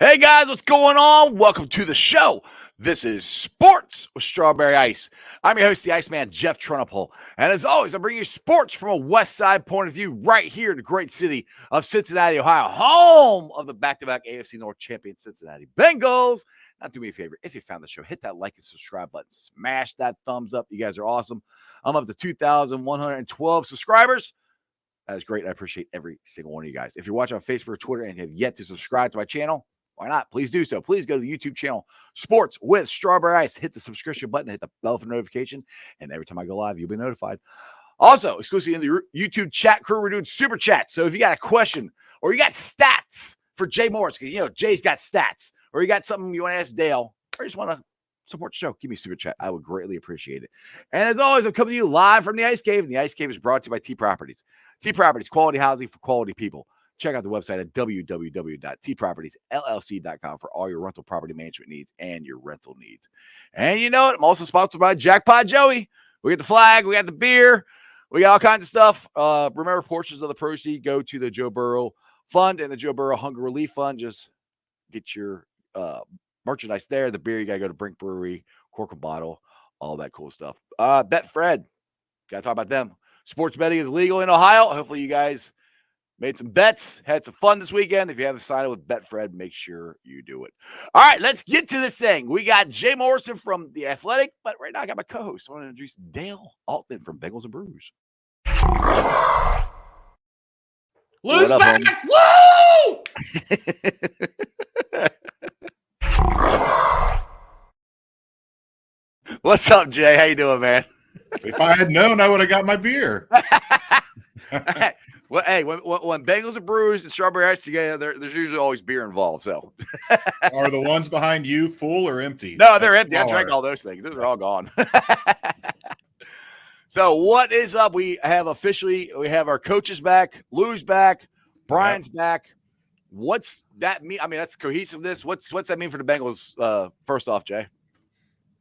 Hey guys, what's going on? Welcome to the show. This is Sports with Strawberry Ice. I'm your host, the Iceman, Jeff Trunapole. And as always, I bring you sports from a West Side point of view right here in the great city of Cincinnati, Ohio, home of the back-to-back AFC North champion Cincinnati Bengals. Now, do me a favor. If you found the show, hit that like and subscribe button. Smash that thumbs up. You guys are awesome. I'm up to 2,112 subscribers. That is great. I appreciate every single one of you guys. If you're watching on Facebook or Twitter and have yet to subscribe to my channel, why not? Please do so. Please go to the YouTube channel, Sports with Strawberry Ice. Hit the subscription button, hit the bell for notification, and every time I go live, you'll be notified. Also, exclusively in the YouTube chat crew, we're doing super chats. So if you got a question or you got stats for Jay Morris, because you know Jay's got stats, or you got something you want to ask Dale, or you just want to support the show, give me a super chat. I would greatly appreciate it. And as always, I'm coming to you live from the Ice Cave, and the Ice Cave is brought to you by T Properties. T Properties, quality housing for quality people. Check out the website at www.tpropertiesllc.com for all your rental property management needs and your rental needs. And you know what? I'm also sponsored by Jackpot Joey. We got the flag. We got the beer. We got all kinds of stuff. Remember, portions of the proceeds go to the Joe Burrow Fund and the Joe Burrow Hunger Relief Fund. Just get your merchandise there. The beer, you got to go to Brink Brewery, cork and bottle, all that cool stuff. Betfred. Got to talk about them. Sports betting is legal in Ohio. Hopefully you guys made some bets, had some fun this weekend. If you haven't signed up with Betfred, make sure you do it. All right, let's get to this thing. We got Jay Morrison from The Athletic, but right now I got my co-host. I want to introduce Dale Altman from Bengals and Brews. Lose back! Woo! What's up, Jay? How you doing, man? If I had known, I would have got my beer. Well, hey, when Bengals and Brews and Strawberry Ice together, there's usually always beer involved. So, are the ones behind you full or empty? No, they're empty. I drank all those things. Those are all gone. So, what is up? We have our coaches back. Lou's back. Brian's back. What's that mean? I mean, that's cohesiveness. What's that mean for the Bengals? First off, Jay,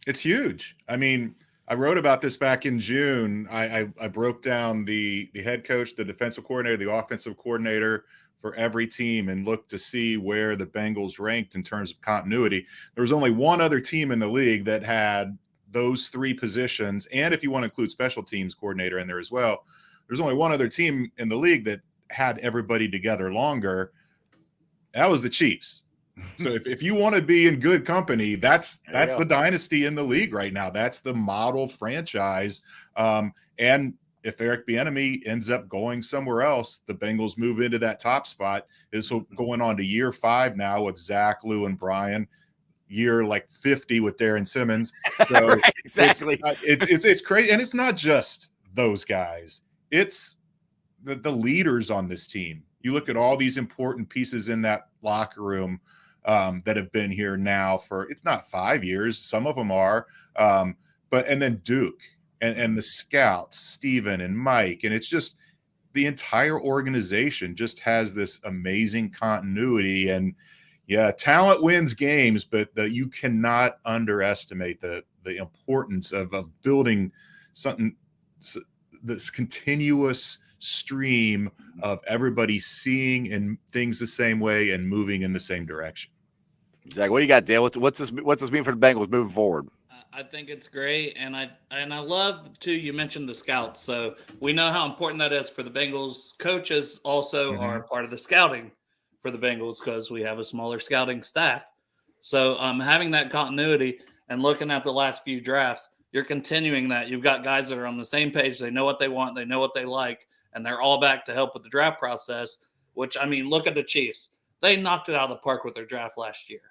it's huge. I mean, I wrote about this back in June. I broke down the head coach, the defensive coordinator, the offensive coordinator for every team and looked to see where the Bengals ranked in terms of continuity. There was only one other team in the league that had those three positions. And if you want to include special teams coordinator in there as well, there's only one other team in the league that had everybody together longer. That was the Chiefs. So if you want to be in good company, that's the dynasty in the league right now. That's the model franchise. And if Eric Bieniemy ends up going somewhere else, the Bengals move into that top spot. Is going on to year 5 now with Zach, Lou, and Brian. Year like 50 with Darren Simmons. So right, exactly. It's crazy, and it's not just those guys. It's the leaders on this team. You look at all these important pieces in that locker room that have been here now for, it's not 5 years. Some of them are, and then Duke and the scouts, Steven and Mike. And it's just the entire organization just has this amazing continuity. And yeah, talent wins games, but you cannot underestimate the importance of building something, this continuous stream of everybody seeing and things the same way and moving in the same direction. Zach, what do you got, Dale? What's this mean for the Bengals moving forward? I think it's great, and I love too. You mentioned the scouts, so we know how important that is for the Bengals. Coaches also are part of the scouting for the Bengals because we have a smaller scouting staff. So having that continuity and looking at the last few drafts, you're continuing that. You've got guys that are on the same page. They know what they want. They know what they like, and they're all back to help with the draft process. Which, I mean, look at the Chiefs. They knocked it out of the park with their draft last year.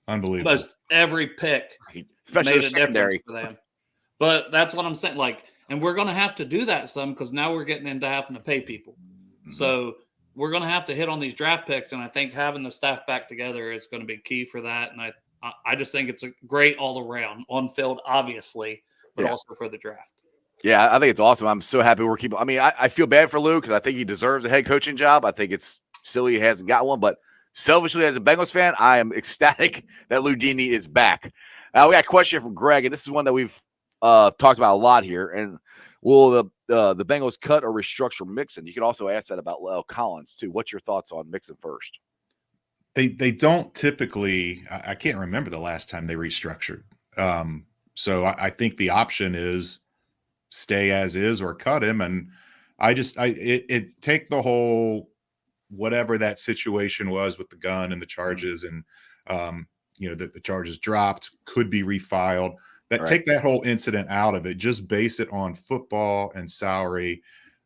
Unbelievable. Almost every pick especially made a difference for them. But that's what I'm saying. Like, and we're going to have to do that some because now we're getting into having to pay people. Mm-hmm. So we're going to have to hit on these draft picks, and I think having the staff back together is going to be key for that. And I just think it's a great all around on field, obviously, but also for the draft. Yeah, I think it's awesome. I'm so happy we're keeping. I mean, I feel bad for Lou because I think he deserves a head coaching job. I think it's silly he hasn't got one, but selfishly, as a Bengals fan, I am ecstatic that Lou Dini is back. We got a question from Greg, and this is one that we've talked about a lot here. And will the Bengals cut or restructure Mixon? You can also ask that about La'el Collins too. What's your thoughts on Mixon first? They don't typically. I can't remember the last time they restructured. So I think the option is stay as is or cut him. And it take the whole whatever that situation was with the gun and the charges, and the charges dropped, could be refiled. That Right. Take that whole incident out of it, just base it on football and salary.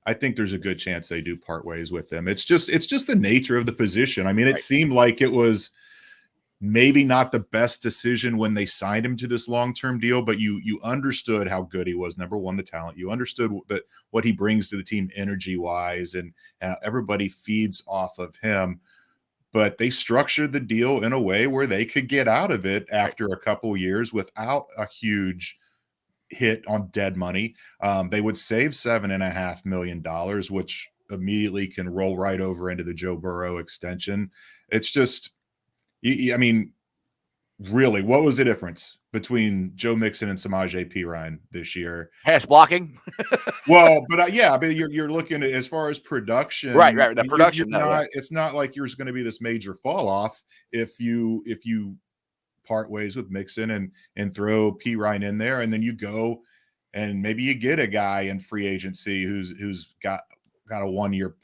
I think there's a good chance they do part ways with them. It's just the nature of the position. I mean, it Right. seemed like it was maybe not the best decision when they signed him to this long-term deal, but you understood how good he was. Number one, the talent. You understood that what he brings to the team energy-wise, and everybody feeds off of him. But they structured the deal in a way where they could get out of it after a couple of years without a huge hit on dead money. They would save $7.5 million, which immediately can roll right over into the Joe Burrow extension. It's just, I mean, really, what was the difference between Joe Mixon and Samaje Perine this year? Pass blocking. Well, but yeah, but you're looking at, as far as production, Right. The you're production. No, not. yeah. It's not like there's going to be this major fall off if you part ways with Mixon and throw Perine in there, and then you go and maybe you get a guy in free agency who's got a 1 year,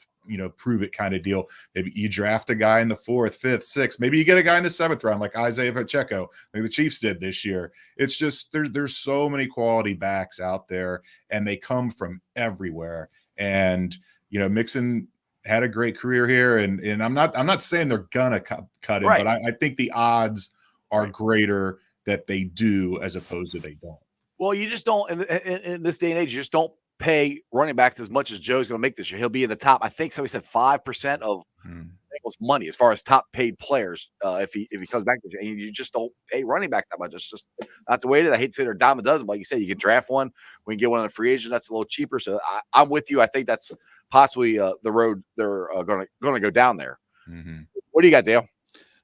prove it kind of deal. Maybe you draft a guy in the 4th, 5th, 6th. Maybe you get a guy in the 7th round, like Isaiah Pacheco, like the Chiefs did this year. It's just there's so many quality backs out there, and they come from everywhere. And Mixon had a great career here, and I'm not saying they're gonna cut him, Right. but I think the odds are greater that they do as opposed to they don't. Well, you just don't in this day and age. You just don't pay running backs as much as Joe's going to make this year. He'll be in the top. I think somebody said 5% of Bengals money as far as top paid players if he comes back this year. And you just don't pay running backs that much. It's just not the way it is. I hate to say they're a dime a dozen, but like you said, you can draft one. We can get one on a free agent that's a little cheaper. So I'm with you. I think that's possibly the road they're going to go down there. Mm-hmm. What do you got, Dale?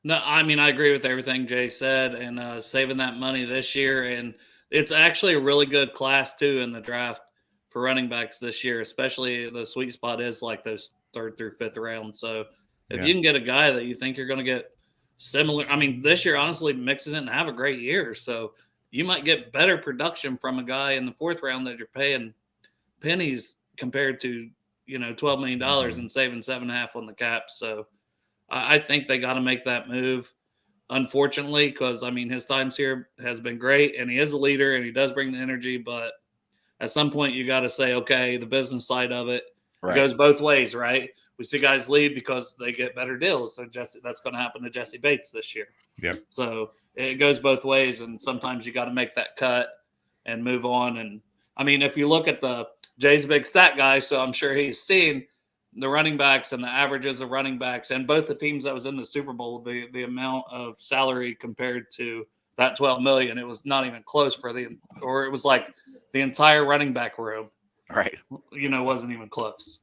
No, I mean, I agree with everything Jay said, and saving that money this year. And it's actually a really good class, too, in the draft for running backs this year, especially the sweet spot is like those 3rd through 5th round. So if you can get a guy that you think you're going to get similar, I mean, this year, honestly, Mixon didn't have a great year. So you might get better production from a guy in the 4th round that you're paying pennies compared to, $12 million and saving 7.5 on the cap. So I think they got to make that move, unfortunately, because, I mean, his times here has been great, and he is a leader, and he does bring the energy, but at some point you got to say, okay, the business side of it, it goes both ways, right? We see guys leave because they get better deals. So that's going to happen to Jesse Bates this year. Yep. So it goes both ways, and sometimes you got to make that cut and move on. And, I mean, if you look at Jay's a big stat guy, so I'm sure he's seen the running backs and the averages of running backs and both the teams that was in the Super Bowl, the amount of salary compared to that 12 million, it was not even close or it was like the entire running back room, right? Wasn't even close.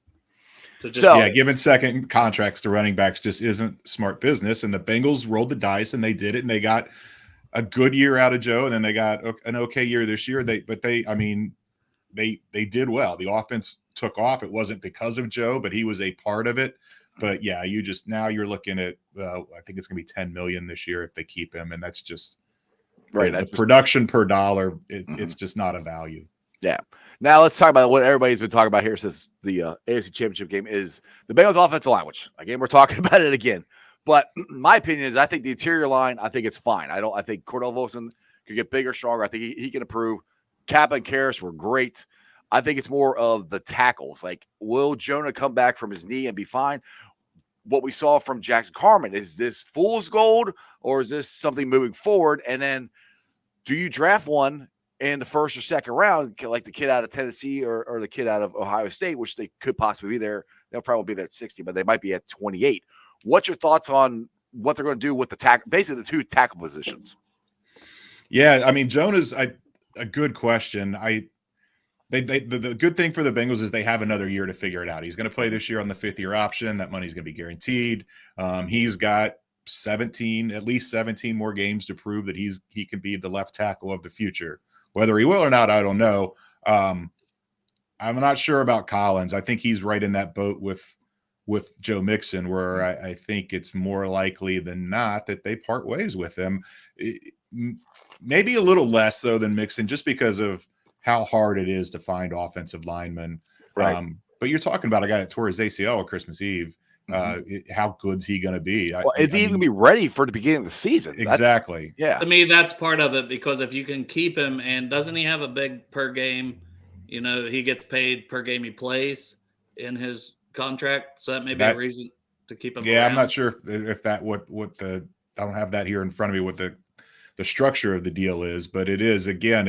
Giving second contracts to running backs just isn't smart business. And the Bengals rolled the dice and they did it, and they got a good year out of Joe, and then they got an okay year this year. They did well. The offense took off. It wasn't because of Joe, but he was a part of it. But yeah, now you're looking at I think it's gonna be 10 million this year if they keep him, and that's just right. The production per dollar, it's just not a value. Yeah. Now let's talk about what everybody's been talking about here since the AFC Championship game is the Bengals offensive line, which again we're talking about it again. But my opinion is I think the interior line, I think it's fine. I think Cordell Volson could get bigger, stronger. I think he can improve. Kappa and Karras were great. I think it's more of the tackles. Like, will Jonah come back from his knee and be fine? What we saw from Jackson Carman, is this fool's gold or is this something moving forward? And then do you draft one in the 1st or 2nd round, like the kid out of Tennessee or the kid out of Ohio State, which they could possibly be there. They'll probably be there at 60, but they might be at 28. What's your thoughts on what they're going to do with the tackle, basically the 2 tackle positions? Yeah, I mean, Jonah's a good question. The good thing for the Bengals is they have another year to figure it out. He's going to play this year on the 5th-year option. That money's going to be guaranteed. He's got at least 17 more games to prove that he can be the left tackle of the future. Whether he will or not, I don't know. I'm not sure about Collins. I think he's right in that boat with with Joe Mixon, where I think it's more likely than not that they part ways with him. Maybe a little less so than Mixon, just because of how hard it is to find offensive linemen. Right. But you're talking about a guy that tore his ACL on Christmas Eve. How good's he going to be? Well, is he even going to be ready for the beginning of the season? Exactly. Yeah. To me, that's part of it, because if you can keep him, and doesn't he have a big per game? He gets paid per game he plays in his contract, so that may be a reason to keep him. Yeah, around. I'm not sure if that what the I don't have that here in front of me what the structure of the deal is, but it is, again,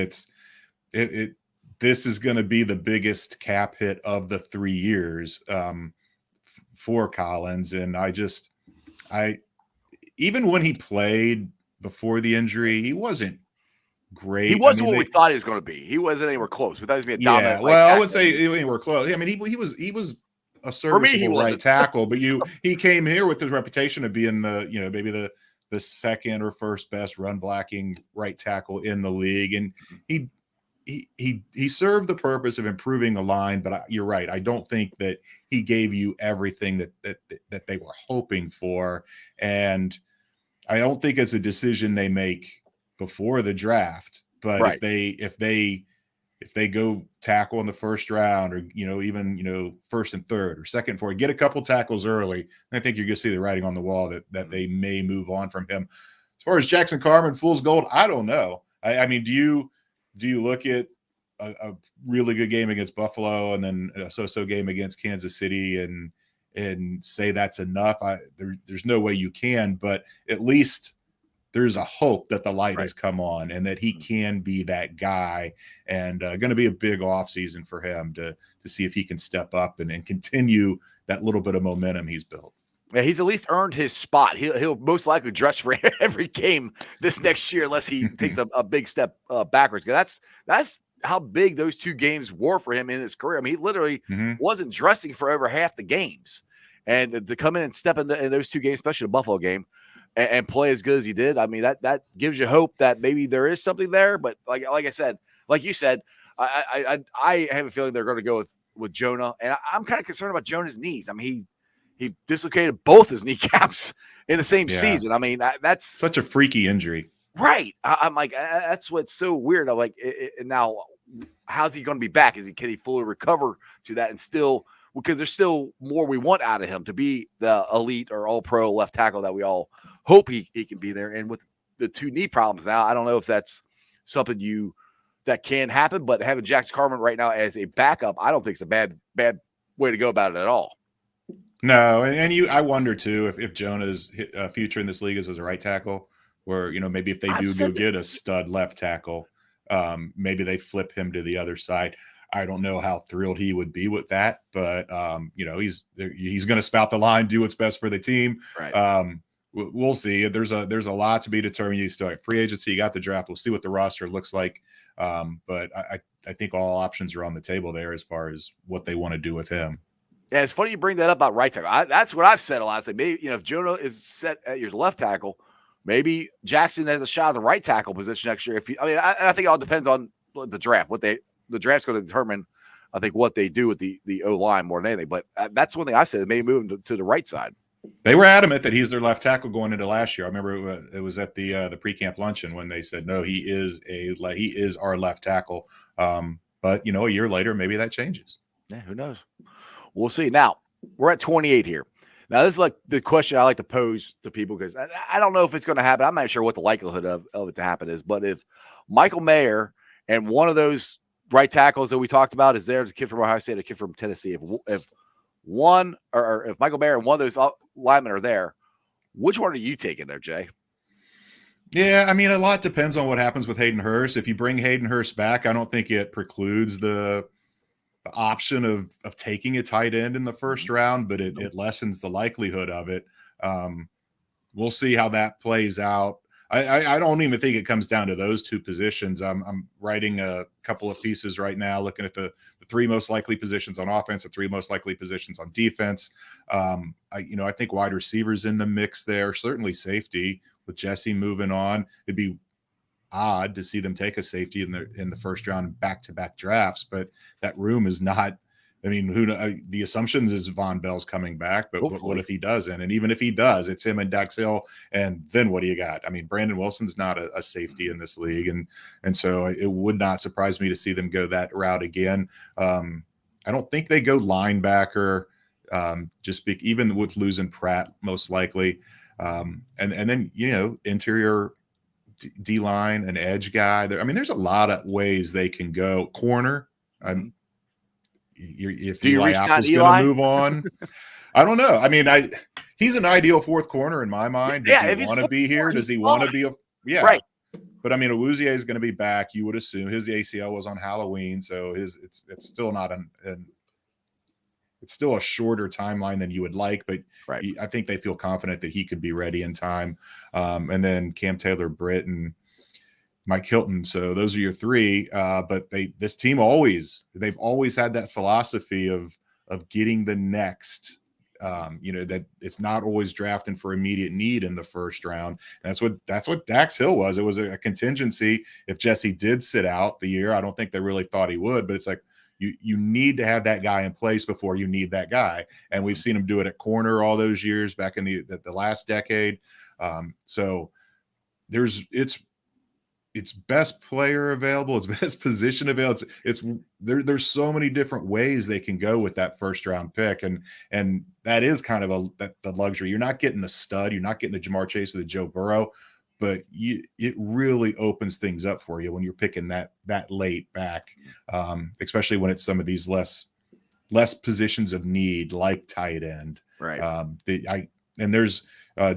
this is going to be the biggest cap hit of the 3 years for Collins. And even when he played before the injury, he wasn't great. He wasn't what we thought he was going to be. He wasn't anywhere close. We thought he was going to be a dominant. Well, I would say anywhere close. I mean, he was a serviceable right tackle, but he came here with his reputation of being maybe the second or first best run blocking right tackle in the league, and he served the purpose of improving the line. But you're right, I don't think that he gave you everything that they were hoping for, and I don't think it's a decision they make before the draft. But right. if they go tackle in the first round, or even first and third or second and fourth, get a couple tackles early, I think you're going to see the writing on the wall that they may move on from him. As far as Jackson Carman, fool's gold, I don't know. I mean, do you look at a really good game against Buffalo and then a so-so game against Kansas City and say that's enough? There's no way you can, but at least there's a hope that the light has come on and that he can be that guy, and going to be a big offseason for him to see if he can step up and continue that little bit of momentum he's built. Yeah, he's at least earned his spot. He'll most likely dress for every game this next year, unless he takes a big step backwards. That's how big those 2 games were for him in his career. I mean, he literally wasn't dressing for over half the games, and to come in and step in those 2 games, especially the Buffalo game, and play as good as he did, I mean, that gives you hope that maybe there is something there. But like I said, like you said, I have a feeling they're going to go with Jonah, and I'm kind of concerned about Jonah's knees. I mean, he dislocated both his kneecaps in the same season. I mean, that's such a freaky injury. Right. I'm like, that's what's so weird. I'm like, now, how's he going to be back? Can he fully recover to that? And still, because there's still more we want out of him to be the elite or all pro left tackle that we all hope he can be there. And with the 2 knee problems now, I don't know if that's something that can happen, but having Jackson Carman right now as a backup, I don't think it's a bad way to go about it at all. No. And I wonder too, if Jonah's future in this league is as a right tackle, where, maybe if they do go get a stud left tackle, maybe they flip him to the other side. I don't know how thrilled he would be with that, but he's going to spout the line, do what's best for the team. Right. We'll see. There's a lot to be determined. You still have free agency, you got the draft. We'll see what the roster looks like. But I think all options are on the table there as far as what they want to do with him. Yeah, it's funny you bring that up about right tackle. That's what I've said a lot. It's like, maybe if Jonah is set at your left tackle, maybe Jackson has a shot at the right tackle position next year. I think it all depends on the draft. The draft's going to determine, I think, what they do with the O-line more than anything. But that's one thing I said, maybe move him to the right side. They were adamant that he's their left tackle going into last year. I remember it was at the pre-camp luncheon when they said, no, he is our left tackle. But a year later, maybe that changes. Yeah, who knows? We'll see. Now, we're at 28 here. Now, this is like the question I like to pose to people, because I don't know if it's going to happen. I'm not sure what the likelihood of it to happen is. But if Michael Mayer and one of those right tackles that we talked about is there, the kid from Ohio State, a kid from Tennessee, if one or if Michael Mayer and one of those linemen are there, which one are you taking there, Jay? Yeah, I mean, a lot depends on what happens with Hayden Hurst. If you bring Hayden Hurst back, I don't think it precludes the option of taking a tight end in the first round, but it lessens the likelihood of it. We'll see how that plays out. I don't even think it comes down to those 2 positions. I'm writing a couple of pieces right now, looking at the 3 most likely positions on offense, the 3 most likely positions on defense. I think wide receivers in the mix there, certainly safety with Jesse moving on. It'd be odd to see them take a safety in the first round back-to-back drafts, but that room is not I mean, the assumptions is Von Bell's coming back, but what if he doesn't? And even if he does, it's him and Dax Hill. And then what do you got? I mean, Brandon Wilson's not a safety in this league. And so it would not surprise me to see them go that route again. I don't think they go linebacker, even with losing Pratt, most likely. And then, interior D-line, an edge guy. I mean, there's a lot of ways they can go. Corner. If Eli Apple's going to move on, I don't know. I mean, he's an ideal fourth corner in my mind. Does he want to be here? Does he want to be right? But I mean, Louuuuuuuuu is going to be back. You would assume his ACL was on Halloween, so it's still not it's still a shorter timeline than you would like. But I think they feel confident that he could be ready in time. And then Cam Taylor, Britt, and Mike Hilton. So those are your three. But this team they've always had that philosophy of getting the next, that it's not always drafting for immediate need in the first round. And that's what Dax Hill was. It was a contingency. If Jesse did sit out the year, I don't think they really thought he would, but it's like, you need to have that guy in place before you need that guy. And we've seen him do it at corner all those years back in the last decade. So it's best player available, it's best position available. There's so many different ways they can go with that first round pick. And that is kind of the luxury. You're not getting the stud, you're not getting the Jamar Chase or the Joe Burrow, but it really opens things up for you when you're picking that late back, especially when it's some of these less positions of need, like tight end. Right. And there's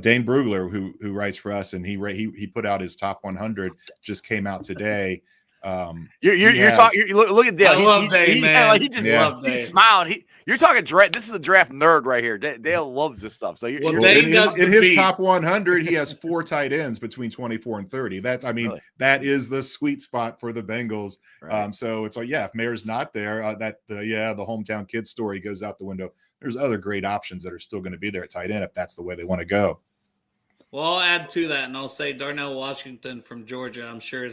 Dane Brugler who writes for us, and he put out his top 100, just came out today. You're talking. Look at Dale. I love Dane, man. He's smiling. You're talking draft. This is a draft nerd right here. Dale loves this stuff. So in his top 100, he has 4 tight ends between 24 and 30. That is the sweet spot for the Bengals. Right. So it's like, if Mayer's not there, the hometown kid story goes out the window. There's other great options that are still going to be there at tight end if that's the way they want to go. Well, I'll add to that, and I'll say Darnell Washington from Georgia, I'm sure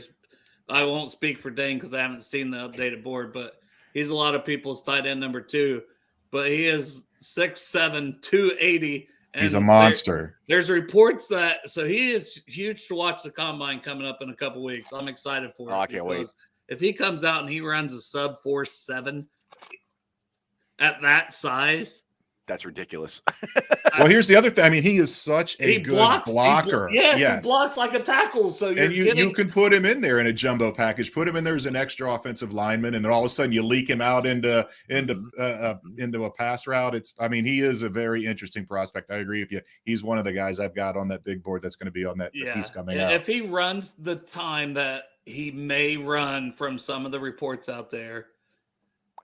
I won't speak for Dane because I haven't seen the updated board, but he's a lot of people's tight end number 2. But he is 6'7", 280. And he's a monster. There's reports so he is huge to watch the combine coming up in a couple weeks. I'm excited for it. I can't wait. If he comes out and he runs a sub 4.7 at that size, that's ridiculous. Well, here's the other thing. I mean, he is such a good blocker. He blocks like a tackle. So you can put him in there in a jumbo package. Put him in there as an extra offensive lineman, and then all of a sudden you leak him out into a pass route. He is a very interesting prospect. I agree with you. He's one of the guys I've got on that big board that's going to be on that piece coming out. If he runs the time that he may run from some of the reports out there,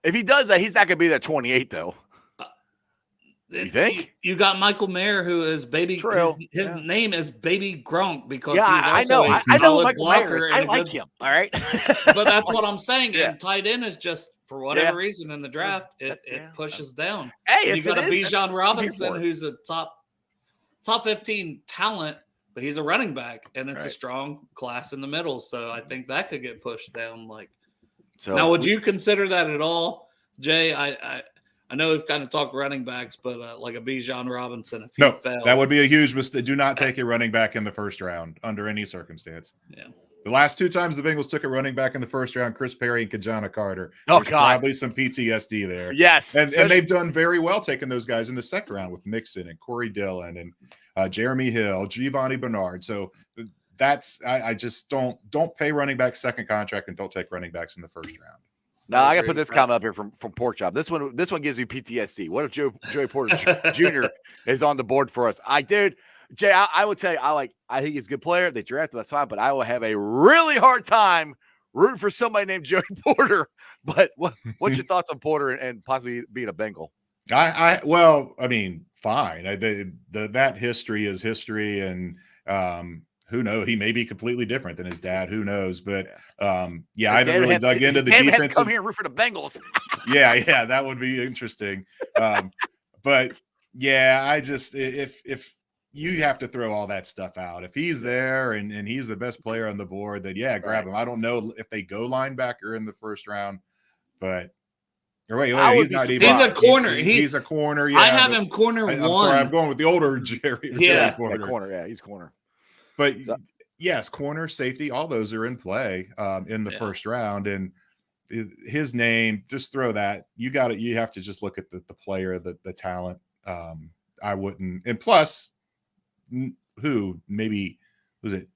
if he does that, he's not going to be there 28 though. You think? You got Michael Mayer, who is baby. True. His name is Baby Gronk because I know Michael Mayer. I like him. All right, but that's what I'm saying. And tight end is just for whatever reason in the draft, it pushes down. Hey, you got a Bijan Robinson, who's a top 15 talent, but he's a running back, and it's a strong class in the middle. So I think that could get pushed down. Now, would you consider that at all, Jay? I know we've kind of talked running backs, but like a Bijan Robinson, if he fell. That would be a huge mistake. Do not take a running back in the first round under any circumstance. Yeah. The last 2 times the Bengals took a running back in the first round, Chris Perry and Kajana Carter. There's probably some PTSD there. Yes. And they've done very well taking those guys in the second round with Mixon and Corey Dillon and Jeremy Hill, Giovanni Bernard. So I just don't pay running back second contract and don't take running backs in the first round. Now I got to put this comment up here from Pork Chop. This one gives you PTSD. What if Joey Porter Jr. is on the board for us? Jay, I would tell you, I think he's a good player. They drafted, that's fine, but I will have a really hard time rooting for somebody named Joey Porter. But what's your thoughts on Porter and possibly being a Bengal? Fine. That history is history, and who knows? He may be completely different than his dad. Who knows? But I haven't really dug into the defense. Come here and root for the Bengals. yeah, that would be interesting. But I just if you have to throw all that stuff out. If he's there and he's the best player on the board, then grab him. I don't know if they go linebacker in the first round, but Wait, I he's would be not even. He's a corner. He's a corner. Yeah, I have him corner I'm one. sorry, I'm going with the older Jerry Porter. Corner. Yeah, he's corner. But yes, corner, safety, all those are in play in the first round, and his name. Just throw that. You got it. You have to just look at the player, the talent. I wouldn't. And plus, who maybe was it?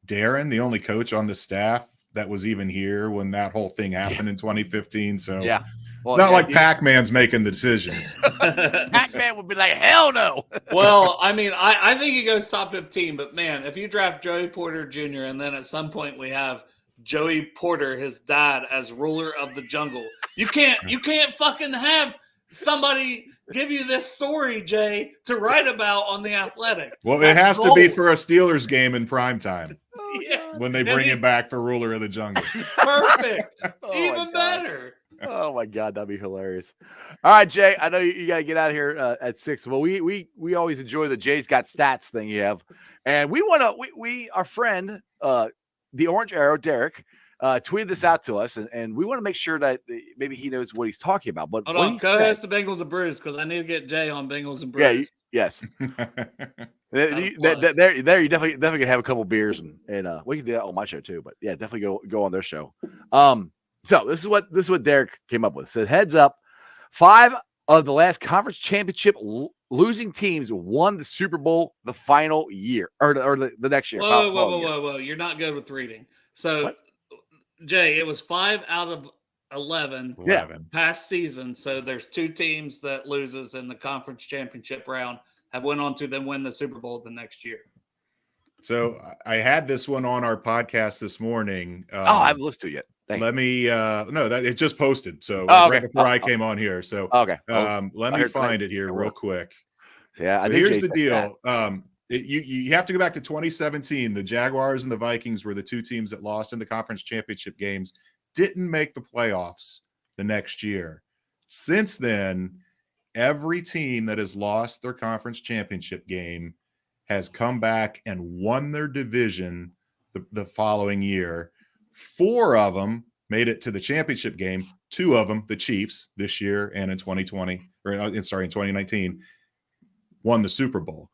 Darren, the only coach on the staff that was even here when that whole thing happened in 2015. So yeah. Well, it's not like Pac-Man's making the decisions. Pac-Man would be like, hell no. Well, I mean, I think he goes top 15, but man, if you draft Joey Porter Jr. and then at some point we have Joey Porter, his dad, as ruler of the jungle, you can't fucking have somebody give you this story, Jay, to write about on The Athletic. Well, it has to be for a Steelers game in prime time. Yeah. When they bring him back for ruler of the jungle. Perfect. Even better. Oh my God, that'd be hilarious. All right, Jay, I know you got to get out of here at 6. Well, we always enjoy the Jay's Got Stats thing you have, and we want to our friend the Orange Arrow Derek tweeted this out to us, and we want to make sure that maybe he knows what he's talking about. But hold on, co-host the Bengals and Brews, because I need to get Jay on Bengals and Brews. Yeah, yes. There you definitely can have a couple beers and we can do that on my show too. But yeah, definitely go on their show. So this is what Derek came up with. It says, heads up, 5 of the last conference championship losing teams won the Super Bowl the final year or the next year. Whoa! You're not good with reading. So, what? Jay, it was 5 out of 11 past season. So there's 2 teams that loses in the conference championship round have went on to then win the Super Bowl the next year. So I had this one on our podcast this morning. I haven't listened to it yet. Let me it just posted. So right before I came on here. So let me find it here real quick. So here's the deal. You have to go back to 2017. The Jaguars and the Vikings were the 2 teams that lost in the conference championship games, didn't make the playoffs the next year. Since then, every team that has lost their conference championship game has come back and won their division the following year. 4 of them made it to the championship game. 2 of them, the Chiefs, this year and in 2019, won the Super Bowl.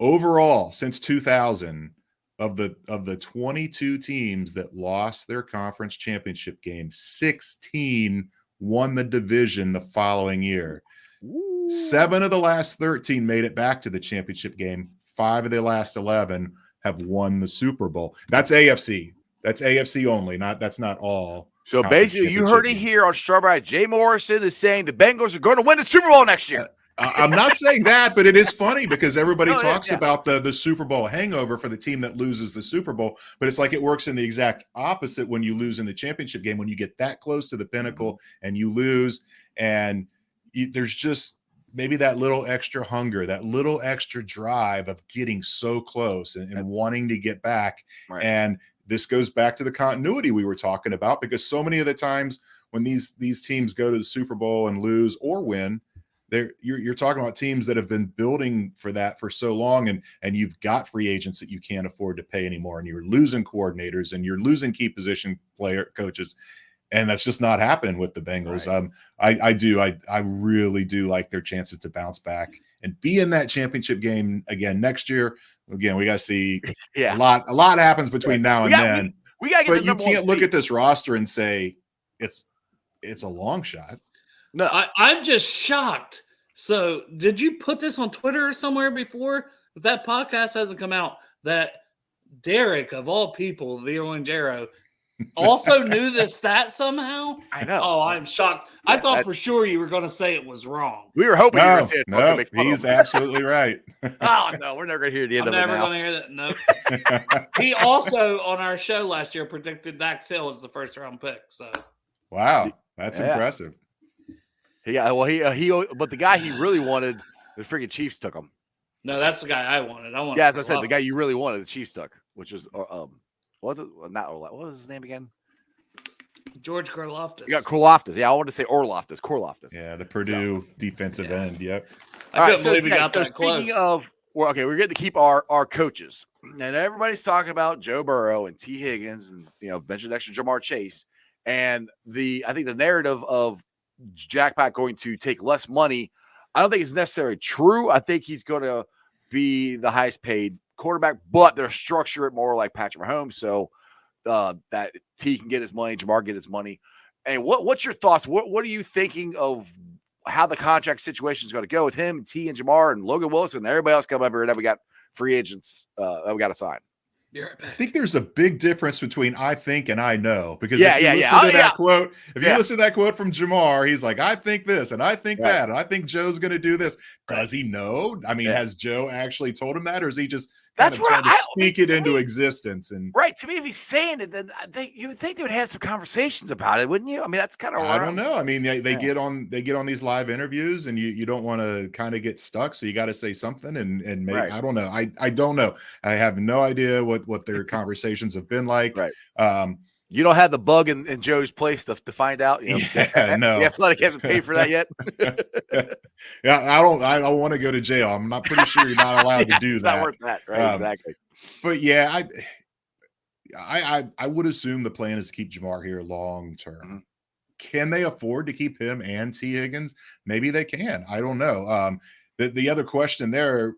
Overall, since 2000, of the 22 teams that lost their conference championship game, 16 won the division the following year. Ooh. 7 of the last 13 made it back to the championship game. 5 of the last 11 have won the Super Bowl. That's AFC. That's AFC only. That's not all. So basically, you heard it here on Strawberry. Jay Morrison is saying the Bengals are going to win the Super Bowl next year. I'm not saying that, but it is funny because everybody talks about the Super Bowl hangover for the team that loses the Super Bowl, but it's like it works in the exact opposite when you lose in the championship game. When you get that close to the pinnacle and you lose, and there's just maybe that little extra hunger, that little extra drive of getting so close and wanting to get back. Right. And this goes back to the continuity we were talking about, because so many of the times when these teams go to the Super Bowl and lose or win, you're talking about teams that have been building for that for so long, and you've got free agents that you can't afford to pay anymore, and you're losing coordinators and you're losing key position coaches, and that's just not happening with the Bengals. Right. I really do like their chances to bounce back and be in that championship game again next year. Again, we got to see a lot happens between now and then. We got to get. But you can't look at this roster and say it's a long shot. No, I'm just shocked. So, did you put this on Twitter or somewhere before? That podcast hasn't come out. That Derek, of all people, the Orange Arrow, also knew this stat somehow. I know. Oh, I'm shocked. I thought for sure you were going to say it was wrong. We were hoping you were going to say it. No, he's absolutely right. Oh no, we're never going to hear the end of it. I'm never going to hear that. No. He also on our show last year predicted Dax Hill as the first round pick. So. Wow, that's impressive. But the guy he really wanted, the freaking Chiefs took him. No, that's the guy I wanted. As I said, the guy you really wanted, the Chiefs took, which was what was his name again? George Karlaftis. You got Karlaftis. Yeah, I wanted to say Karlaftis. Yeah, the Purdue defensive end. Yep. I couldn't believe we got that close. Speaking of, we're getting to keep our coaches, and everybody's talking about Joe Burrow and T. Higgins, and eventually next to Jamar Chase, and I think the narrative of Jackpot going to take less money. I don't think it's necessarily true. I think he's going to be the highest paid quarterback, but they're structure it more like Patrick Mahomes, so that T can get his money, Jamar get his money. And what's your thoughts? What are you thinking of how the contract situation is going to go with him, T and Jamar and Logan Wilson and everybody else coming up here that we got free agents that we got to sign? I think there's a big difference between I think and I know, because Yeah, if you yeah, listen yeah. to that quote, if you Yeah. listen to that quote from Jamar, he's like, I think this and I think Right. that, and I think Joe's going to do this. Right. Does he know? I mean, Yeah. has Joe actually told him that, or is he just That's kind of trying where to speak it to into me- existence? And Right. To me, if he's saying it, then you would think they would have some conversations about it, wouldn't you? I mean, that's kind of I don't know. I mean, they Yeah. get on these live interviews, and you don't want to kind of get stuck, so you got to say something and maybe Right. I don't know. I don't know. I have no idea what their conversations have been like. Right. Um, You don't have the bug in Joe's place to find out. You know, Yeah, no. The Athletic hasn't paid for that yet. Yeah, I don't want to go to jail. I'm not pretty sure you're not allowed to do It's that. not worth that, right? Exactly. But yeah, I would assume the plan is to keep Jamar here long term. Mhm. Can they afford to keep him and T. Higgins? Maybe they can. I don't know. The other question there,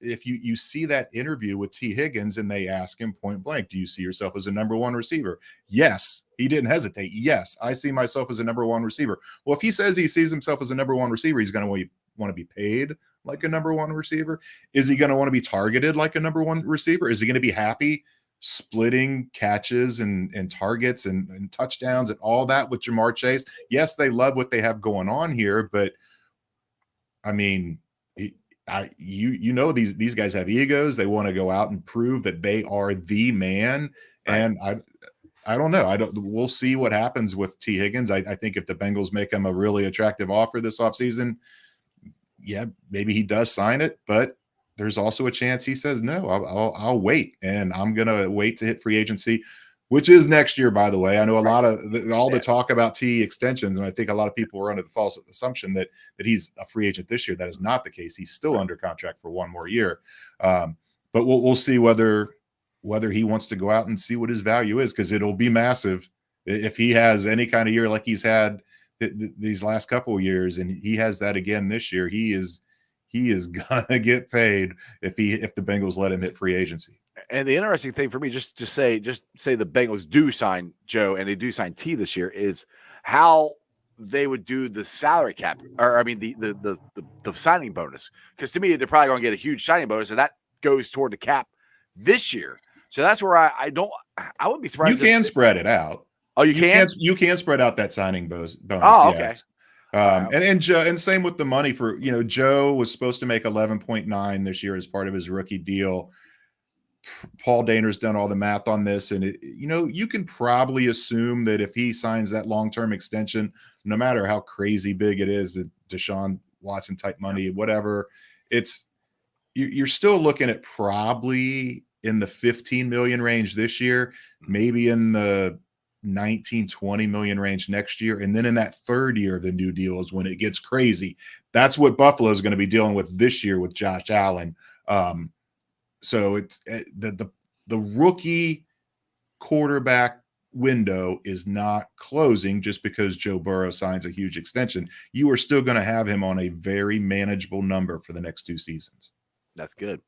if you see that interview with T. Higgins and they ask him point blank, do you see yourself as a number one receiver? Yes. He didn't hesitate. Yes, I see myself as a number one receiver. Well, if he says he sees himself as a number one receiver, he's going to want to be paid like a number one receiver. Is he going to want to be targeted like a number one receiver? Is he going to be happy splitting catches and targets and touchdowns and all that with Jamar Chase? Yes, they love what they have going on here, but I mean, you know these guys have egos. They want to go out and prove that they are the man. Right. And I don't know. We'll see what happens with T. Higgins. I think if the Bengals make him a really attractive offer this offseason, yeah, maybe he does sign it, but there's also a chance he says, no, I'll wait. And I'm going to wait to hit free agency, which is next year, by the way. I know a lot of the talk about T extensions, and I think a lot of people were under the false assumption that he's a free agent this year. That is not the case. He's still under contract for one more year. But we'll see whether he wants to go out and see what his value is, because it'll be massive if he has any kind of year like he's had these last couple of years, and he has that again this year. He is gonna get paid if the Bengals let him hit free agency. And the interesting thing for me, just say the Bengals do sign Joe and they do sign T this year, is how they would do the salary cap, or I mean the signing bonus. Because to me, they're probably going to get a huge signing bonus, and that goes toward the cap this year. So that's where I wouldn't be surprised. You can spread it out. Oh, you can? You can spread out that signing bonus. Oh, okay. Yes. And same with the money for, Joe was supposed to make 11.9 this year as part of his rookie deal. Paul Dehner's done all the math on this, and you can probably assume that if he signs that long-term extension, no matter how crazy big it is, Deshaun Watson type money, whatever, you're still looking at probably in the 15 million range this year, maybe in the 19-20 million range next year. And then in that third year of the new deal is when it gets crazy. That's what Buffalo is going to be dealing with this year with Josh Allen. So it's the rookie quarterback window is not closing just because Joe Burrow signs a huge extension. You are still going to have him on a very manageable number for the next 2 seasons. That's good.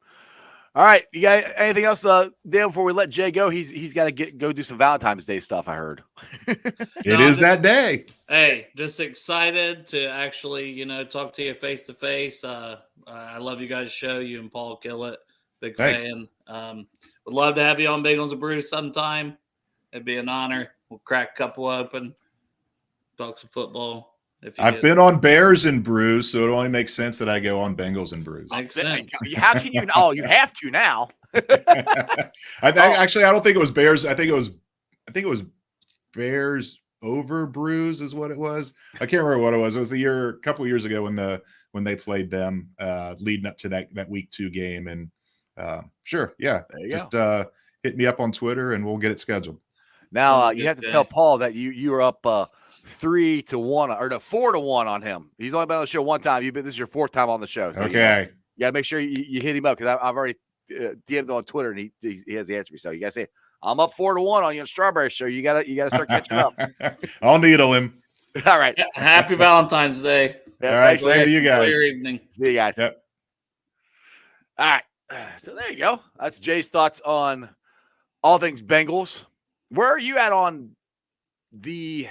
All right, you got anything else, Dale? Before we let Jay go, he's got to go do some Valentine's Day stuff. I heard. It is that day. Hey, just excited to actually, talk to you face to face. I love you guys' show. You and Paul kill it. Big Thanks. fan. Would love to have you on Bengals and Brews sometime. It'd be an honor. We'll crack a couple open, talk some football. I've been on Bears and Brews, so it only makes sense that I go on Bengals and Brews. Makes sense. How can you? Oh, you have to now. Actually, I don't think it was Bears. I think it was Bears over Brews is what it was. I can't remember what it was. It was a couple of years ago when they played them, leading up to that week 2 game. And sure, yeah, just hit me up on Twitter and we'll get it scheduled. Now you have to tell Paul that you were up 3-1 or no 4-1 on him. He's only been on the show one time. This is your 4th time on the show. So okay, you got to make sure you hit him up, because I've already DM'd on Twitter and he has the answer. So you got to say, I'm up 4-1 on you on Strawberry Show. You got to start catching up. I'll needle him. All right. Happy Valentine's Day. Yeah, All right, thanks. same to you Enjoy guys. your evening. See you guys. Yep. All right. So there you go. That's Jay's thoughts on all things Bengals. Where are you at on the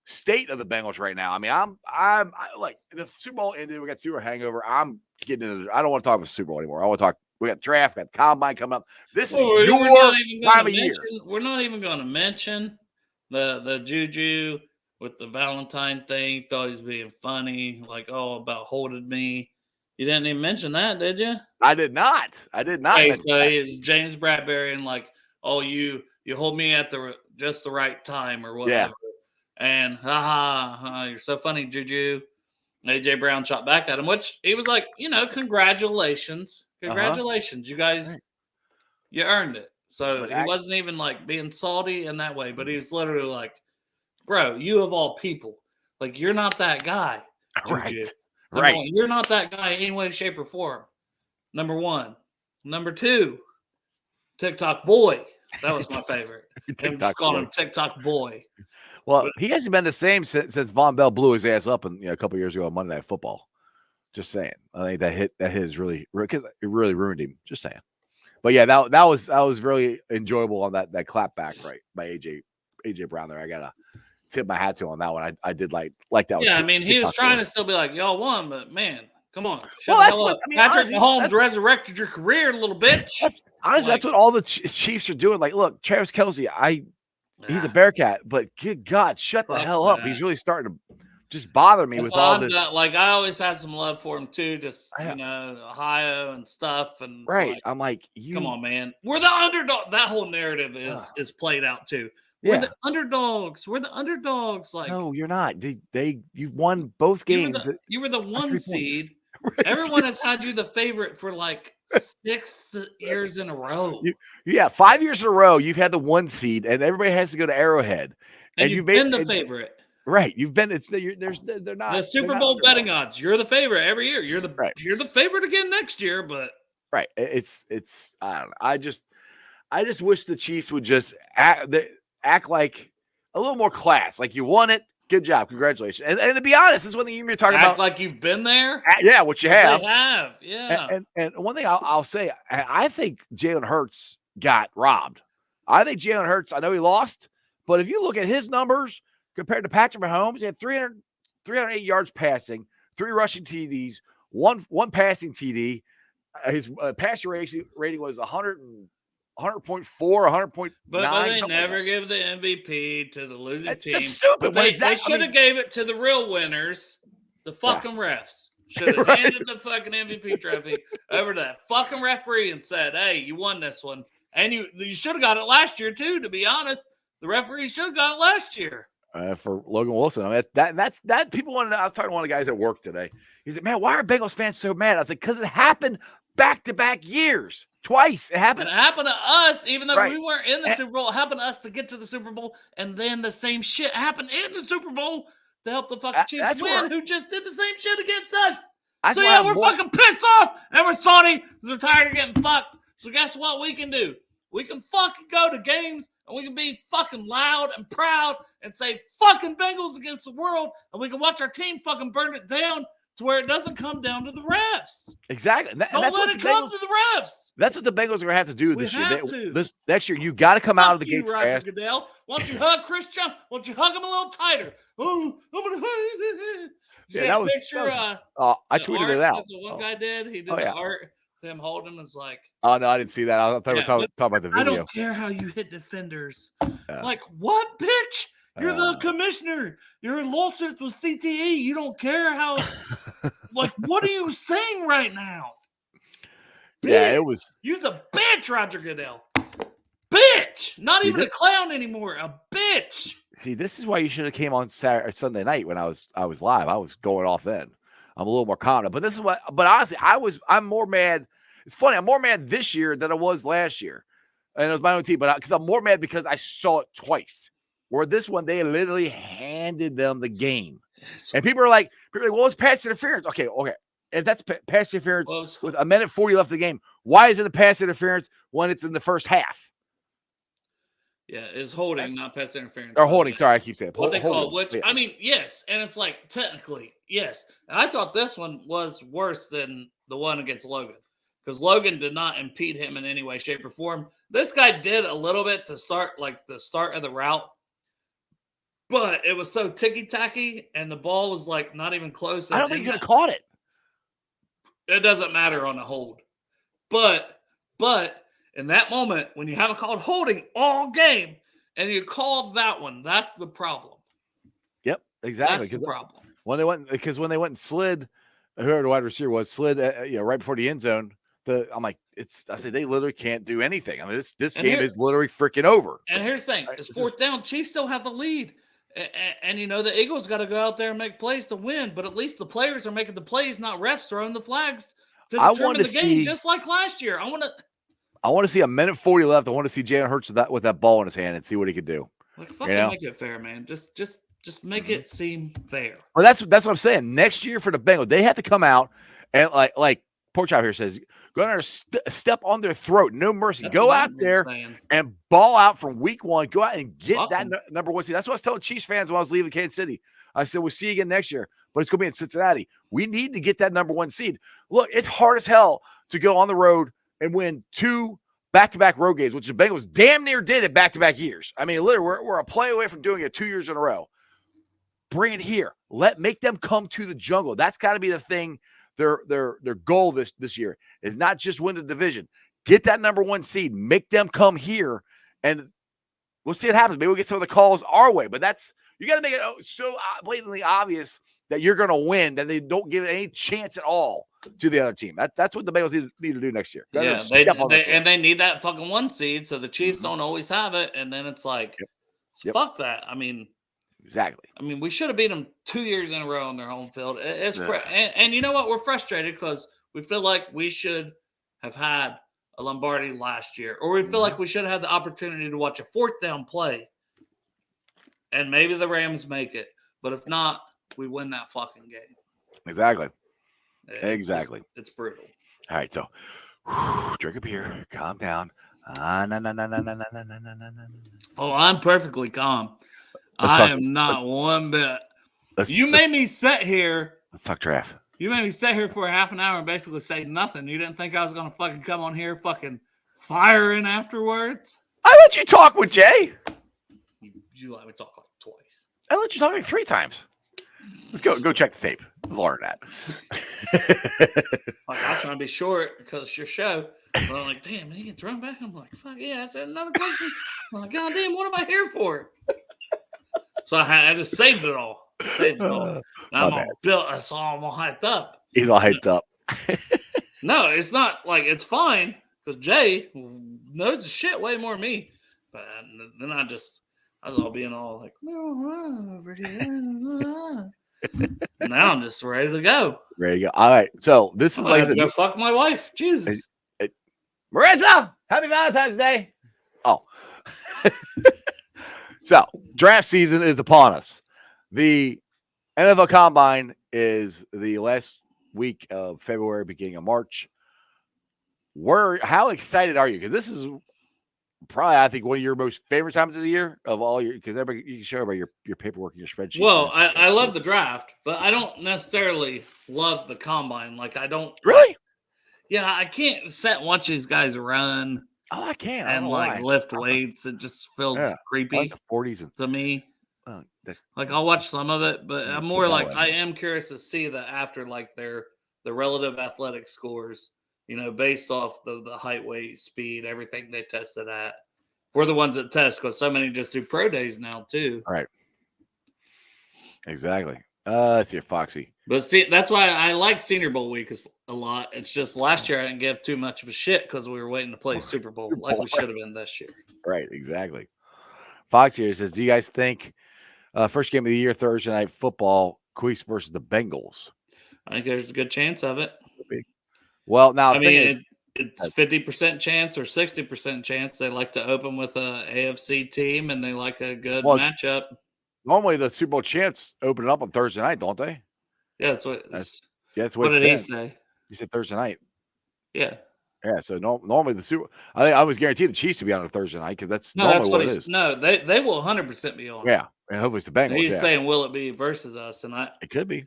state of the Bengals right now? I mean, I like the Super Bowl ended. We got Super hangover. I'm getting into. I don't want to talk about Super Bowl anymore. I want to talk. We got draft. We got the combine coming up. This is your time of year. We're not even going to mention the Juju with the Valentine thing. Thought he's being funny, like about holding me. You didn't even mention that, did you? I did not. Okay, so it's James Bradbury and like, you hold me at just the right time or whatever. Yeah. And you're so funny, Juju. AJ Brown shot back at him, which he was like, congratulations. Congratulations. You guys, you earned it. So he wasn't even like being salty in that way, but he was literally like, bro, you of all people, like you're not that guy. Juju. Right. One, you're not that guy in any way, shape, or form. Number one. Number two, TikTok boy. That was my favorite. I'm just calling him TikTok boy. Well, he hasn't been the same since Von Bell blew his ass up a couple years ago on Monday Night Football. Just saying. I think that hit is really, because it really ruined him. Just saying. But yeah, that was really enjoyable on that clap back right by AJ Brown there. I gotta tip my hat to on that one. I did like that. Yeah, I mean, he was trying to still be like, y'all won, but man, come on. Well, that's what I mean. Patrick Mahomes resurrected your career, little bitch. That's what all the Chiefs are doing. Like, look, Travis Kelce, he's a Bearcat, but good God, shut the hell up. He's really starting to just bother me with all this. Like, I always had some love for him too, just Ohio and stuff. And right. Like, I'm like, come on, man. We're the underdog. That whole narrative is played out too. We're the underdogs. We're the underdogs. Like, no, you're not. You've won both games. You were the 1 seed. Right. Everyone has had you the favorite for like 6 years in a row. 5 years in a row, you've had the 1 seed, and everybody has to go to Arrowhead. And you've been the favorite. Right. You've been. They're not the Super Bowl betting odds. You're the favorite every year. You're the favorite again next year. But right. It's. I don't know. I just wish the Chiefs would just act like a little more class. Like, you won it. Good job. Congratulations. And to be honest, this is one thing you're talking about. Like you've been there? Yeah, which you have. They have. Yeah. And one thing I'll say, I think Jalen Hurts got robbed. I think Jalen Hurts, I know he lost, but if you look at his numbers compared to Patrick Mahomes, he had 308 yards passing, 3 rushing TDs, one passing TD. His passer rating was 100.4, 100.9. But they never give the MVP to the losing team. That's stupid. They should have gave it to the real winners, the fucking refs. Should have handed the fucking MVP trophy over to that fucking referee and said, hey, you won this one. And you should have got it last year, too, to be honest. The referee should have got it last year. For Logan Wilson. I mean, that's people wanted. I was talking to one of the guys at work today. He said, man, why are Bengals fans so mad? I was like, because it happened back-to-back years. Twice. It happened. It happened to us, even though we weren't in the Super Bowl. It happened to us to get to the Super Bowl, and then the same shit happened in the Super Bowl to help the fucking Chiefs win, who just did the same shit against us. So, yeah, we're fucking pissed off, and we're salty. We're tired of getting fucked. So guess what we can do? We can fucking go to games, and we can be fucking loud and proud and say fucking Bengals against the world, and we can watch our team fucking burn it down to where it doesn't come down to the refs. Exactly. Don't let it come to the refs. That's what the Bengals are going to have to do this year. This next year, you got to come out of the gates Roger fast. Goodell. Why don't you hug Christian? Why don't you hug him a little tighter? Oh, I'm going to hug. Yeah, I tweeted it out. The one guy did. He did the art. Him holding him is like. Oh, no, I didn't see that. I thought we were talking about the video. I don't care how you hit defenders. Like, what, bitch? You're the commissioner. You're in lawsuits with CTE. You don't care how. Like, what are you saying right now? Bitch. Yeah, it was. You're a bitch, Roger Goodell. Bitch. Not even a clown anymore. A bitch. See, this is why you should have came on Sunday night when I was live. I was going off then. I'm a little more confident. But this is what. But honestly, I'm more mad. It's funny. I'm more mad this year than I was last year, and it was my own team. But because I'm more mad because I saw it twice. Where this one, they literally handed them the game. And people are like, well, it's pass interference. Okay. If that's pass interference with 1:40 left of the game, why is it a pass interference when it's in the first half? Yeah, is holding, not pass interference. Or holding. Sorry, I keep saying What they call holding. which, Yeah. I mean, yes, and it's like technically, yes. And I thought this one was worse than the one against Logan because Logan did not impede him in any way, shape, or form. This guy did a little bit to start, like the start of the route, but it was so ticky tacky, and the ball was like not even close. I don't think he could have caught it. It doesn't matter on a hold, but in that moment when you haven't called holding all game and you called that one, that's the problem. Yep, exactly. That's the problem. When they went and slid, whoever the wide receiver was, slid, right before the end zone. I'm like, I said they literally can't do anything. I mean, this game is literally freaking over. And here's the thing: it's fourth down. Chiefs still have the lead, and the Eagles got to go out there and make plays to win. But at least the players are making the plays, not refs throwing the flags to determine the game, just like last year. I want to see a minute 40 left. I want to see Jalen Hurts with that ball in his hand and see what he could do. Like, fucking make it fair, man. Just make it seem fair. Well, that's what I'm saying. Next year for the Bengals, they have to come out and like Pork Chop here says, go out there, step on their throat, no mercy. That's go out there and ball out from week one. Go out and get that number one seed. That's what I was telling Chiefs fans when I was leaving Kansas City. I said, we'll see you again next year, but it's going to be in Cincinnati. We need to get that number one seed. Look, it's hard as hell to go on the road and win 2 back-to-back road games, which the Bengals damn near did it back-to-back years. I mean, literally, we're a play away from doing it 2 years in a row. Bring it here. Make them come to the jungle. That's got to be the thing. Their goal this year is not just win the division. Get that number one seed. Make them come here, and we'll see what happens. Maybe we'll get some of the calls our way. But you got to make it so blatantly obvious that you're going to win that they don't give it any chance at all to the other team. That's what the Bengals need to do next year. Yeah, they need that fucking one seed, so the Chiefs don't always have it, and then it's like, fuck that. I mean. Exactly. I mean, we should have beat them 2 years in a row on their home field. And you know what? We're frustrated because we feel like we should have had a Lombardi last year, or we feel like we should have had the opportunity to watch a fourth down play, and maybe the Rams make it. But if not, we win that fucking game. Exactly. Exactly. It's brutal. All right, so drink a beer, calm down. No. Oh, I'm perfectly calm. I am not one bit. You made me sit here. Let's talk draft. You made me sit here for a half an hour and basically say nothing. You didn't think I was going to fucking come on here fucking firing afterwards? I let you talk with Jay. You let me talk like twice. I let you talk like 3 times. Let's go check the tape. Let's learn that. Like, I'm trying to be short because it's your show. But I'm like, damn, he gets run back. I'm like, fuck yeah, I said another question. I'm like, goddamn, what am I here for? So I just saved it all. I'm all built. I'm all hyped up. He's all hyped up. No, it's not like it's fine because Jay knows the shit way more than me. But then I was all being all like, over here. Now I'm just ready to go. Ready to go. All right. So this is like go fuck my wife. Jesus. Marissa, happy Valentine's Day. Oh. So, draft season is upon us. The NFL Combine is the last week of February, beginning of March. How excited are you? Because this is probably, I think, one of your most favorite times of the year of all your. Because everybody, you can show everybody your paperwork and your spreadsheet. Well, I love the draft, but I don't necessarily love the Combine. Like, I don't really. Yeah, I can't sit and watch these guys run. Oh, I can't. And lift weights. It just feels creepy. Like the 40s to me. Like I'll watch some of it, but I'm more like I am curious to see that after like the relative athletic scores, based off the height, weight, speed, everything they tested at. For the ones that test, because so many just do pro days now too. All right. Exactly. Let's see, Foxy. But see, that's why I like Senior Bowl week a lot. It's just last year I didn't give too much of a shit because we were waiting to play Super Bowl like we should have been this year. Right, exactly. Fox here says, do you guys think first game of the year, Thursday night football, Queeks versus the Bengals? I think there's a good chance of it. Well, now I mean, it's 50% chance or 60% chance. They like to open with a AFC team and they like a good matchup. Normally, the Super Bowl champs open it up on Thursday night, don't they? Yeah, that's what. That's what did he say? He said Thursday night. Yeah. Yeah, so normally I was guaranteed the Chiefs to be on a Thursday night because that's No, normally that's what what it he's. is. No, they will 100% be on. Yeah, and hopefully it's the Bengals. He's Yeah, saying, will it be versus us? And it could be.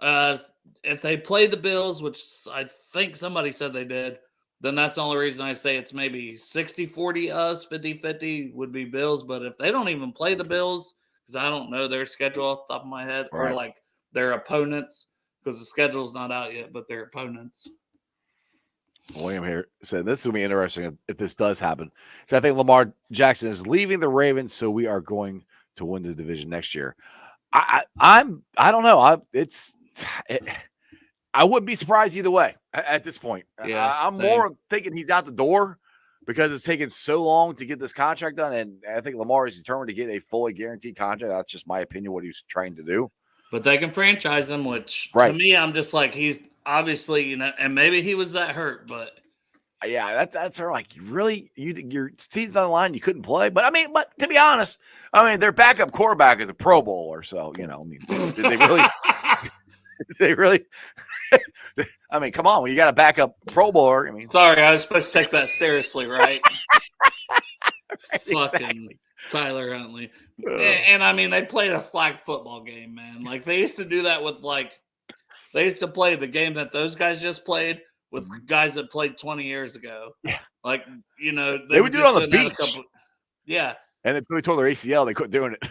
if they play the Bills, which I think somebody said they did, then that's the only reason I say it's maybe 60-40 us, 50-50 would be Bills. But if they don't even play the Bills, because I don't know their schedule off the top of my head, or Right. like their opponents, because the schedule's not out yet, but their opponents. William here said this will be interesting if this does happen. So I think Lamar Jackson is leaving the Ravens, so we are going to win the division next year. I don't know. I wouldn't be surprised either way at this point. Yeah, I'm more thinking he's out the door because it's taken so long to get this contract done, and I think Lamar is determined to get a fully guaranteed contract. That's just my opinion, what he's trying to do. But they can franchise him, which to me, I'm just like, he's obviously, and maybe he was that hurt, but yeah, that's her. Like, really, your season's on the line, you couldn't play. But to be honest, their backup quarterback is a Pro Bowler, so did they really? Did they really? Come on, when you got a backup Pro Bowler, sorry, I was supposed to take that seriously, right? Fucking exactly. Tyler Huntley. And they played a flag football game, man. Like they used to do that with they used to play the game that those guys just played with guys that played 20 years ago. Yeah. Like, they would do it on the beach. Yeah. And until they tore their ACL, they quit doing it.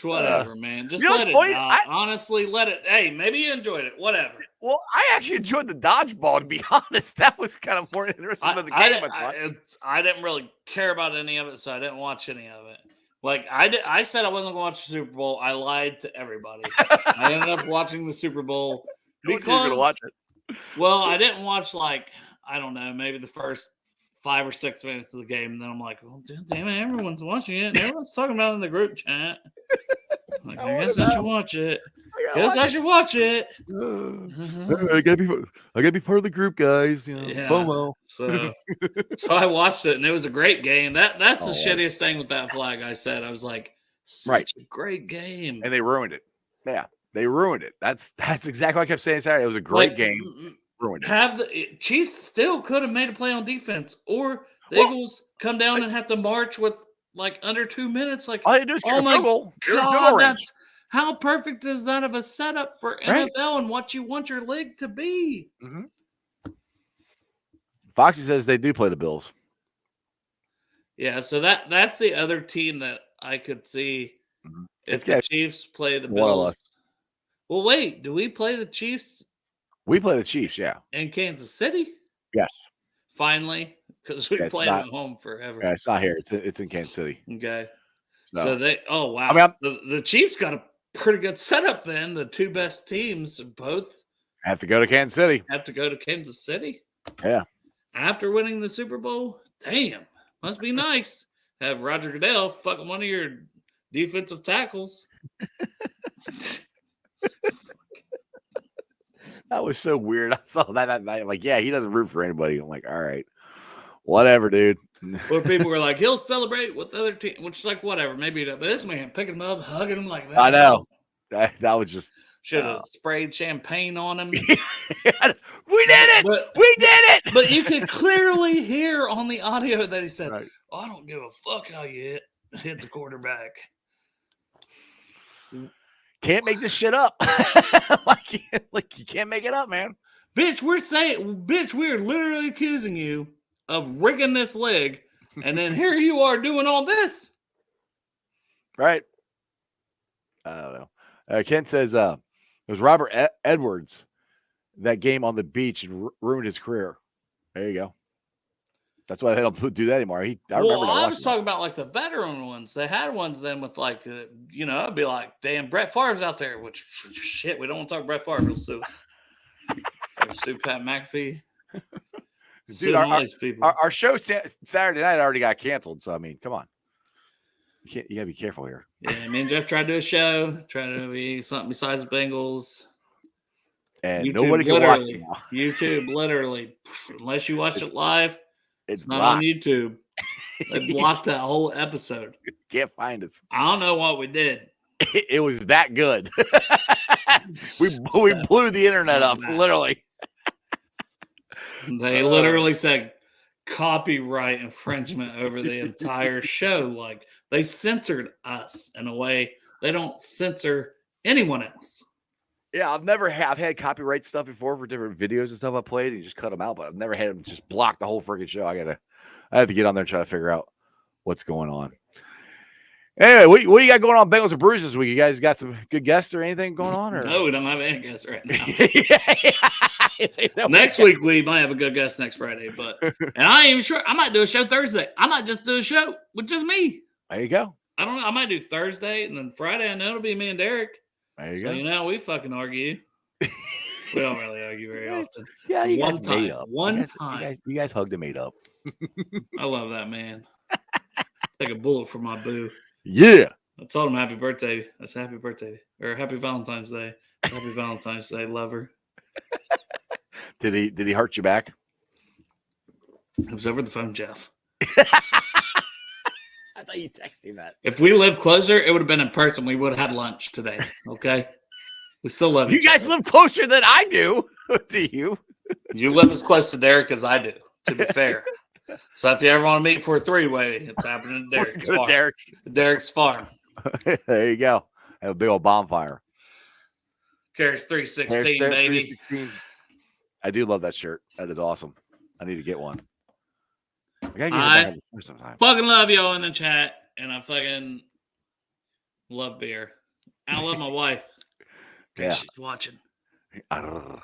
Whatever, man. Just let it die. Honestly, let it. Hey, maybe you enjoyed it. Whatever. Well, I actually enjoyed the dodgeball, to be honest. That was kind of more interesting than the game. I didn't really care about any of it, so I didn't watch any of it. Like I said I wasn't going to watch the Super Bowl. I lied to everybody. I ended up watching the Super Bowl because you're going to watch it. Well, I didn't watch I don't know, maybe the first 5 or 6 minutes of the game, and then I'm like, well, damn it, everyone's watching it, and everyone's talking about it in the group chat. Like, I guess I should watch it. I should watch it. I gotta be part of the group, guys. FOMO. So I watched it, and it was a great game. That's the shittiest thing with that flag. I said, I was like, such a great game, and they ruined it. Yeah, they ruined it. That's exactly what I kept saying Saturday. It was a great game. Ruined it. The Chiefs still could have made a play on defense, or the Eagles come down and have to march with under 2 minutes. Like, all you do is kick a field goal. God, how perfect is that of a setup for NFL and what you want your league to be? Mm-hmm. Foxy says they do play the Bills. Yeah, so that's the other team that I could see if the Chiefs play the Bills. Well, wait, do we play the Chiefs? We play the Chiefs, yeah. In Kansas City? Yes. Finally, because we played at home forever. Yeah, it's not here. It's in Kansas City. Okay. So they – oh, wow. The Chiefs got a pretty good setup then. The two best teams both have to go to Kansas City. Yeah. After winning the Super Bowl? Damn. Must be nice. Have Roger Goodell fucking one of your defensive tackles. That was so weird. I saw that night. I'm like, yeah, he doesn't root for anybody. I'm like, all right, whatever, dude. Where people were like, he'll celebrate with the other team, which is like, whatever, maybe. But this man picking him up, hugging him like that. I know. That was just. Should have sprayed champagne on him. We did it. We did it. But you could clearly hear on the audio that he said, I don't give a fuck how you hit the quarterback. Can't make this shit up. like you can't make it up, man. Bitch, we're literally accusing you of rigging this leg, and then here you are doing all this. Right. I don't know. Ken says it was Robert Edwards that game on the beach and ruined his career. There you go. That's why they don't do that anymore. I was talking about like the veteran ones. They had ones then with I'd be like, damn, Brett Favre's out there. Which shit, we don't want to talk Brett Favre. We'll sue Pat McAfee. Dude, our show Saturday night already got canceled. So come on, you gotta be careful here. Yeah, me and Jeff tried to do a show, trying to be something besides the Bengals. And YouTube, nobody can watch it now. YouTube, literally, unless you watch it live. It's not blocked on YouTube. They blocked that whole episode. Can't find us. I don't know what we did. It was that good. we blew the internet up, literally. They literally said copyright infringement over the entire show. Like, they censored us in a way they don't censor anyone else. Yeah, I've had copyright stuff before for different videos and stuff I played, and you just cut them out, but I've never had them just block the whole freaking show. I have to get on there and try to figure out what's going on. Anyway, what do you got going on Bengals and Bruises this week? You guys got some good guests or anything going on? Or? No, we don't have any guests right now. Next week we might have a good guest next Friday, and I ain't even sure. I might do a show Thursday. I might just do a show with just me. There you go. I don't know. I might do Thursday, and then Friday I know it'll be me and Derek. There you go. You know, we fucking argue. We don't really argue very often. Yeah, you guys made up. One time. You guys hugged and made up. I love that, man. Take a bullet for my boo. Yeah. I told him happy birthday. That's happy birthday. Or happy Valentine's Day. Happy Valentine's Day, lover. Did he hurt you back? It was over the phone, Jeff. I thought you texted him that. If we lived closer, it would have been in person. We would have had lunch today. Okay? We still love you. You guys live closer than I do. Do you? You live as close to Derek as I do, to be fair. So if you ever want to meet for a three-way, it's happening at Derek's farm. Derek's farm. There you go. Have a big old bonfire. Carries 316, baby. 316. I do love that shirt. That is awesome. I need to get one. I fucking love y'all in the chat, and I fucking love beer. I love my wife. Yeah, she's watching. Oh,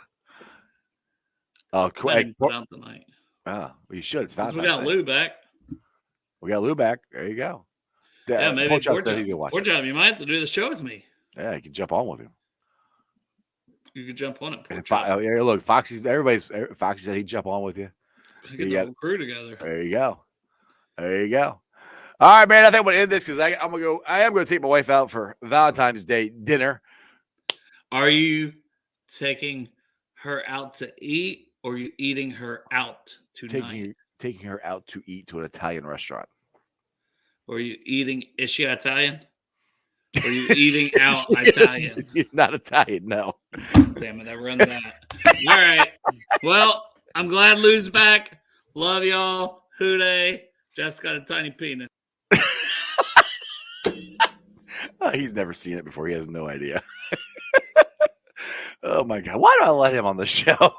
quick! Put out tonight. Well, you should. It's we got Lou back. We got Lou back. There you go. Yeah, maybe poor job. You might have to do the show with me. Yeah, you can jump on with him. You could jump on it. Yeah, look, Foxy said he'd jump on with you. Get the whole crew together. There you go. There you go. All right, man. I think we'll end this because I am gonna take my wife out for Valentine's Day dinner. Are you taking her out to eat, or are you eating her out tonight? Taking her out to eat to an Italian restaurant. Or are you eating? Is she Italian? Or are you eating out Italian? He's not Italian, no. Damn it, I ruined that. All right. Well, I'm glad Lou's back. Love y'all. Hooday. Jeff's got a tiny penis. He's never seen it before. He has no idea. Oh, my God. Why do I let him on the show? Oh,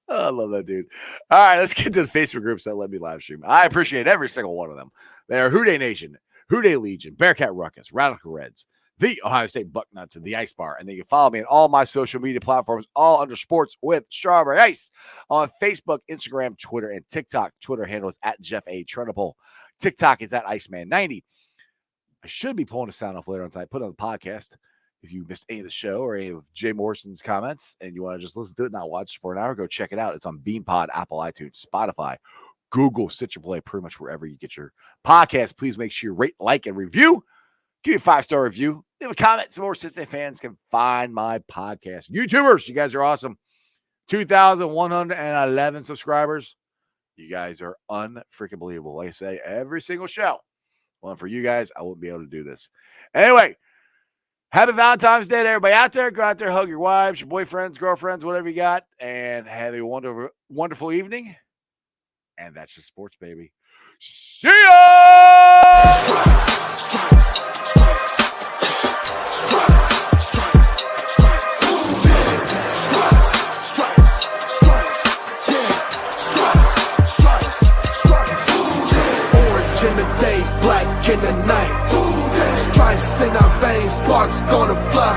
I love that dude. All right, let's get to the Facebook groups that let me live stream. I appreciate every single one of them. They are Hooday Nation, Hooday Legion, Bearcat Ruckus, Radical Reds, the Ohio State Bucknuts, and the Ice Bar. And then you can follow me on all my social media platforms, all under Sports with Strawberry Ice, on Facebook, Instagram, Twitter, and TikTok. Twitter handle is at Jeff A. Trunapole. TikTok is at Iceman90. I should be pulling a sound off later on tonight. Put it on the podcast. If you missed any of the show or any of Jay Morrison's comments and you want to just listen to it, not watch for an hour, go check it out. It's on BeanPod, Apple, iTunes, Spotify, Google, Stitcher Play, pretty much wherever you get your podcast. Please make sure you rate, like, and review. Give me a 5-star review. Leave a comment so more Cincinnati fans can find my podcast. YouTubers, you guys are awesome. 2,111 subscribers. You guys are unfreaking believable. Like I say, every single show. Well, for you guys, I wouldn't be able to do this. Anyway, happy Valentine's Day to everybody out there. Go out there, hug your wives, your boyfriends, girlfriends, whatever you got, and have a wonderful, wonderful evening. And that's just sports, baby. See ya! In the day, black in the night. Stripes in our veins, sparks gonna fly.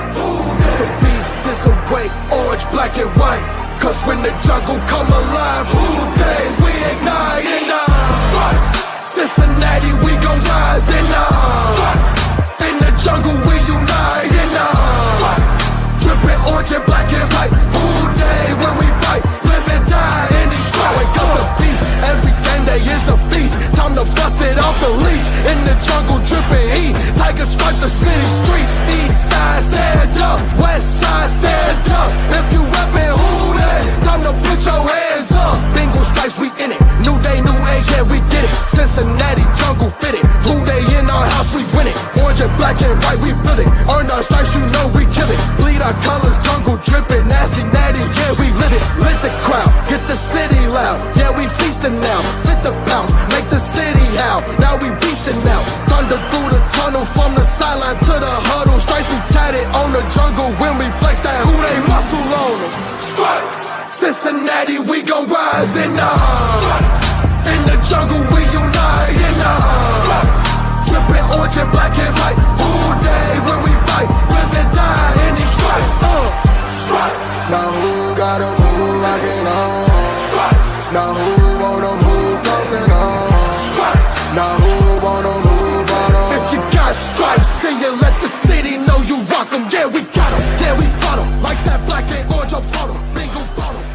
The beast is awake, orange, black, and white. Cause when the jungle come alive, day we ignite in Cincinnati, we gon' rise in the jungle, we unite in dripping orange and black and white. Day when we fight, live and die in these stripes. Wake up the beast, every game day is a feast. Time to bust it off the leash. In the jungle, dripping heat. Tigers strike the city streets. East side, stand up. West side, stand up. If you reppin' Hooday, time to put your hands up. Bengal stripes, we in it. New day, new age, yeah, we get it. Cincinnati, jungle fitted. Hooday in our house, we win it. Orange and black and white, we build it. Earn our stripes, you know we kill it. Bleed our colors, jungle dripping. Nasty, natty, yeah, we live it. the city loud. Yeah, we feasting now. Fit the bounce, make the city howl. Now we beasting now. Thunder through the tunnel from the sideline to the huddle. Stripes be tatted on the jungle when we flex that who they muscle on them. Cincinnati, we gon' rise in in the jungle, we unite in drippin' orange and black and white. All day when we fight, live and die in these stripes. Now who got 'em, who rockin' on? Now who